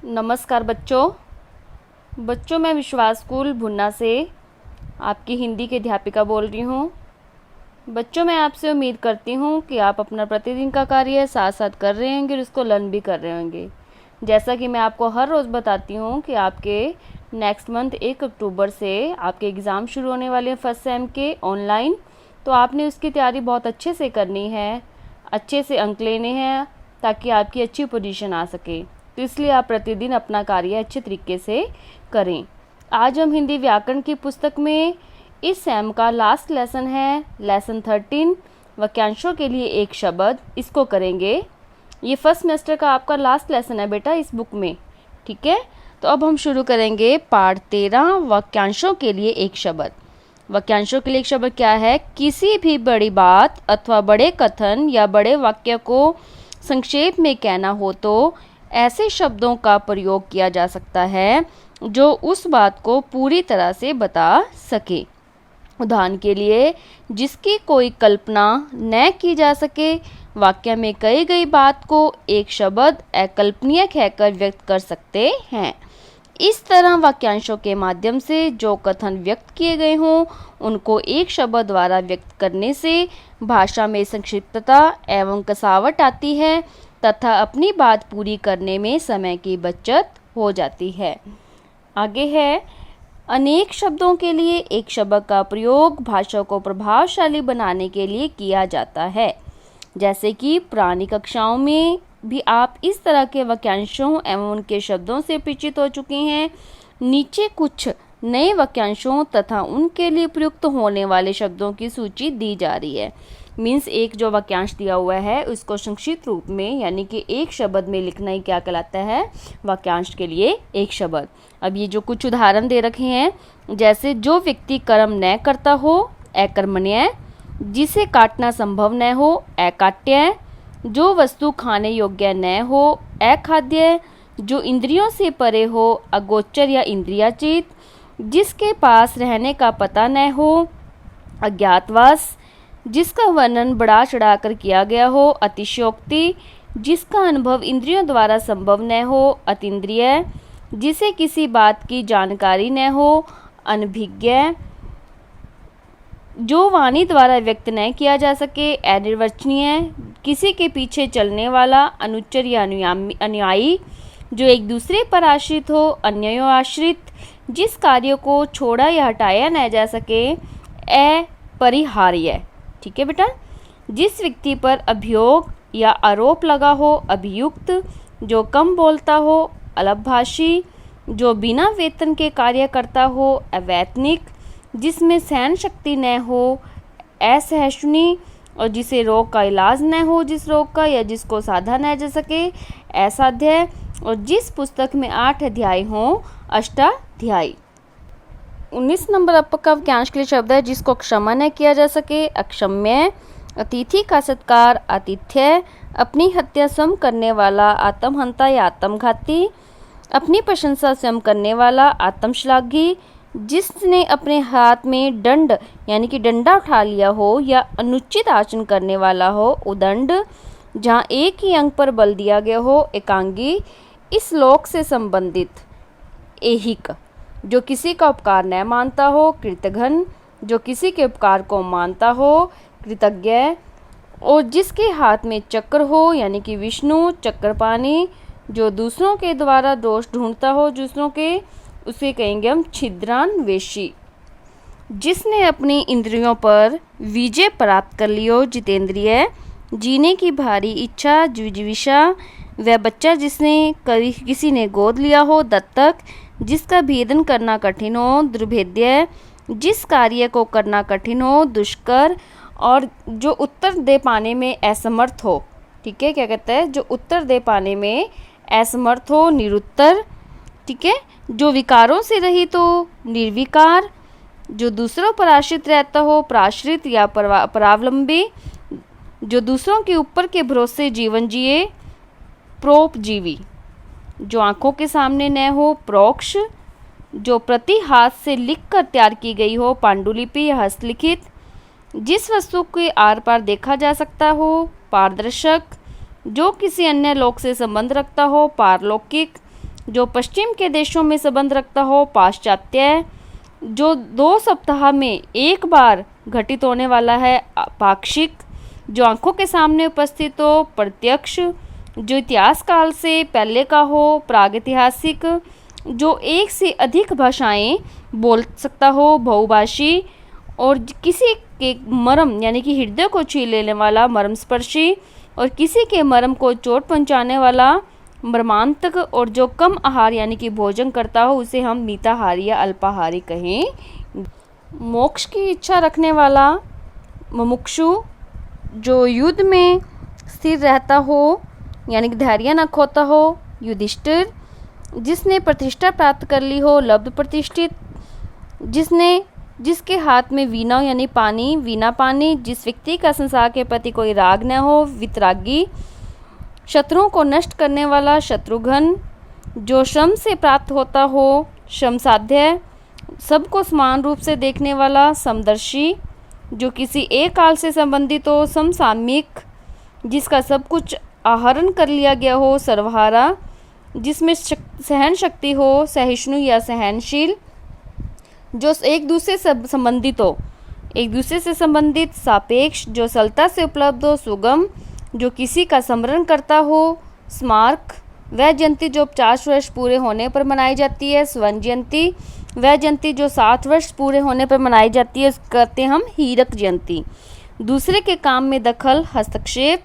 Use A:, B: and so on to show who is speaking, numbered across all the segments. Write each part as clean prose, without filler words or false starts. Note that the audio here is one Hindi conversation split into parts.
A: नमस्कार बच्चों मैं विश्वास स्कूल भुन्ना से आपकी हिंदी की अध्यापिका बोल रही हूँ। बच्चों मैं आपसे उम्मीद करती हूँ कि आप अपना प्रतिदिन का कार्य साथ साथ कर रहे होंगे और उसको लर्न भी कर रहे होंगे। जैसा कि मैं आपको हर रोज़ बताती हूँ कि आपके नेक्स्ट मंथ 1 अक्टूबर से आपके एग्ज़ाम शुरू होने वाले हैं फर्स्ट सेम के ऑनलाइन। तो आपने उसकी तैयारी बहुत अच्छे से करनी है, अच्छे से अंक लेने हैं ताकि आपकी अच्छी पोजीशन आ सके। तो इसलिए आप प्रतिदिन अपना कार्य अच्छे तरीके से करें। आज हम हिंदी व्याकरण की पुस्तक में इस सेम का लास्ट लेसन है, लेसन 13 वाक्यांशों के लिए एक शब्द, इसको करेंगे। ये फर्स्ट सेमेस्टर का आपका लास्ट लेसन है बेटा इस बुक में, ठीक है। तो अब हम शुरू करेंगे पाठ 13 वाक्यांशों के लिए एक शब्द। वाक्यांशों के लिए एक शब्द क्या है? किसी भी बड़ी बात अथवा बड़े कथन या बड़े वाक्य को संक्षेप में कहना हो तो ऐसे शब्दों का प्रयोग किया जा सकता है जो उस बात को पूरी तरह से बता सके। उदाहरण के लिए, जिसकी कोई कल्पना न की जा सके। वाक्य में कही गई बात को एक शब्द अकल्पनीय कहकर व्यक्त कर सकते हैं। इस तरह वाक्यांशों के माध्यम से जो कथन व्यक्त किए गए हों उनको एक शब्द द्वारा व्यक्त करने से भाषा में संक्षिप्तता एवं कसावट आती है तथा अपनी बात पूरी करने में समय की बचत हो जाती है। आगे है, अनेक शब्दों के लिए एक शब्द का प्रयोग भाषा को प्रभावशाली बनाने के लिए किया जाता है। जैसे कि पुरानी कक्षाओं में भी आप इस तरह के वाक्यांशों एवं उनके शब्दों से परिचित हो चुके हैं। नीचे कुछ नए वाक्यांशों तथा उनके लिए प्रयुक्त होने वाले शब्दों की सूची दी जा रही है। मीन्स एक जो वाक्यांश दिया हुआ है उसको संक्षिप्त रूप में यानी कि एक शब्द में लिखना ही क्या कहलाता है? वाक्यांश के लिए एक शब्द। अब ये जो कुछ उदाहरण दे रखे हैं, जैसे जो व्यक्ति कर्म न करता हो अकर्मण्य, जिसे काटना संभव न हो अकाट्य, जो वस्तु खाने योग्य न हो अखाद्य, जो इंद्रियों से परे हो अगोचर या इंद्रियातीत, जिसके पास रहने का पता न हो अज्ञातवास, जिसका वर्णन बढ़ा चढ़ाकर किया गया हो अतिशयोक्ति, जिसका अनुभव इंद्रियों द्वारा संभव न हो अतीन्द्रिय, जिसे किसी बात की जानकारी न हो अनभिज्ञ, जो वाणी द्वारा व्यक्त न किया जा सके अनिर्वचनीय, किसी के पीछे चलने वाला अनुचर या अनुयायी, जो एक दूसरे पर आश्रित हो अन्योआश्रित, जिस कार्य को छोड़ा या हटाया न जा सके अपरिहार्य। ठीक है बेटा। जिस व्यक्ति पर अभियोग या आरोप लगा हो अभियुक्त, जो कम बोलता हो अल्पभाषी, जो बिना वेतन के कार्य करता हो अवैतनिक, जिसमें सहन शक्ति न हो असहिष्णु, और जिसे रोग का इलाज न हो जिस रोग का या जिसको साधा न जा सके असाध्य, और जिस पुस्तक में 8 अध्याय हों अष्टाध्यायी। 19 नंबर आपका वाक्यांश के लिए शब्द है जिसको क्षमा न किया जा सके अक्षम्य, अतिथि का सत्कार आतिथ्य, अपनी हत्या स्वयं करने वाला आत्महंता या आत्मघाती, अपनी प्रशंसा स्वयं करने वाला आत्मश्लाघी, जिसने अपने हाथ में दंड यानी कि डंडा उठा लिया हो या अनुचित आचरण करने वाला हो उदंड, जहाँ एक ही अंग पर बल दिया गया हो एकांगी, इस श्लोक से संबंधित ऐहिक, जो किसी का उपकार न मानता हो कृतघ्न, जो किसी के उपकार को मानता हो कृतज्ञ, और जिसके हाथ में चक्र हो यानी कि विष्णु चक्रपाणी, जो दूसरों के द्वारा दोष ढूंढता हो दूसरों के, उसे कहेंगे हम छिद्रान्वेषी। जिसने अपनी इंद्रियों पर विजय प्राप्त कर लियो जितेंद्रिय, जीने की भारी इच्छा जिजीविषा, वह बच्चा जिसने कभी किसी ने गोद लिया हो दत्तक, जिसका भेदन करना कठिन हो दुर्भेद्य, जिस कार्य को करना कठिन हो दुष्कर, और जो उत्तर दे पाने में असमर्थ हो। ठीक है, क्या कहता है? जो उत्तर दे पाने में असमर्थ हो निरुत्तर। ठीक है, जो विकारों से रहित हो निर्विकार, जो दूसरों पर आश्रित रहता हो प्राश्रित या परावलंबी, जो दूसरों के ऊपर के भरोसे जीवन जिए प्रोपजीवी, जो आंखों के सामने न हो प्रोक्ष, जो प्रति हाथ से लिखकर तैयार की गई हो पांडुलिपि या हस्तलिखित, जिस वस्तु के आर पार देखा जा सकता हो पारदर्शक, जो किसी अन्य लोक से संबंध रखता हो पारलौकिक, जो पश्चिम के देशों में संबंध रखता हो पाश्चात्य, जो 2 सप्ताह में एक बार घटित होने वाला है पाक्षिक, जो आंखों के सामने उपस्थित हो प्रत्यक्ष, जो इतिहास काल से पहले का हो प्रागैतिहासिक, जो एक से अधिक भाषाएं बोल सकता हो बहुभाषी, और किसी के मर्म यानी कि हृदय को छू लेने वाला मर्मस्पर्शी, और किसी के मर्म को चोट पहुंचाने वाला मर्मांतक, और जो कम आहार यानी कि भोजन करता हो उसे हम मिताहारी या अल्पाहारी कहें। मोक्ष की इच्छा रखने वाला मुमुक्षु, जो युद्ध में स्थिर रहता हो यानी कि धैर्य न खोता हो युधिष्ठिर, जिसने प्रतिष्ठा प्राप्त कर ली हो लब्ध प्रतिष्ठित, जिसके हाथ में वीणा यानी पानी वीणा पानी, जिस व्यक्ति का संसार के प्रति कोई राग न हो वितरागी, शत्रुओं को नष्ट करने वाला शत्रुघ्न, जो श्रम से प्राप्त होता हो श्रम साध्य, सबको समान रूप से देखने वाला समदर्शी, जो किसी एक काल से संबंधित हो समसामयिक, जिसका सब कुछ आहरण कर लिया गया हो सर्वहारा, जिसमें सहन शक्ति हो सहिष्णु या सहनशील, जो एक दूसरे से संबंधित हो एक दूसरे से संबंधित सापेक्ष, जो सरलता से उपलब्ध हो सुगम, जो किसी का स्मरण करता हो स्मारक, वह जयंती जो 50 वर्ष पूरे होने पर मनाई जाती है स्वर्ण जयंती, वह जयंती जो 60 वर्ष पूरे होने पर मनाई जाती है करते हैं हम हीरक जयंती। दूसरे के काम में दखल हस्तक्षेप,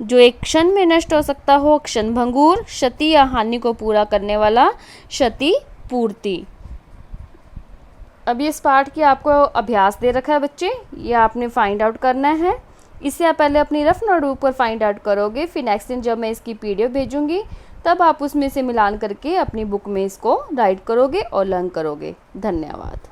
A: जो एक क्षण में नष्ट हो सकता हो क्षणभंगुर, क्षति या हानि को पूरा करने वाला क्षति पूर्ति। अब इस पाठ की आपको अभ्यास दे रखा है बच्चे, ये आपने फाइंड आउट करना है। इससे आप पहले अपनी रफ नोटबुक पर फाइंड आउट करोगे, फिर नेक्स्ट दिन जब मैं इसकी पीडीएफ भेजूंगी तब आप उसमें से मिलान करके अपनी बुक में इसको राइट करोगे और लर्न करोगे। धन्यवाद।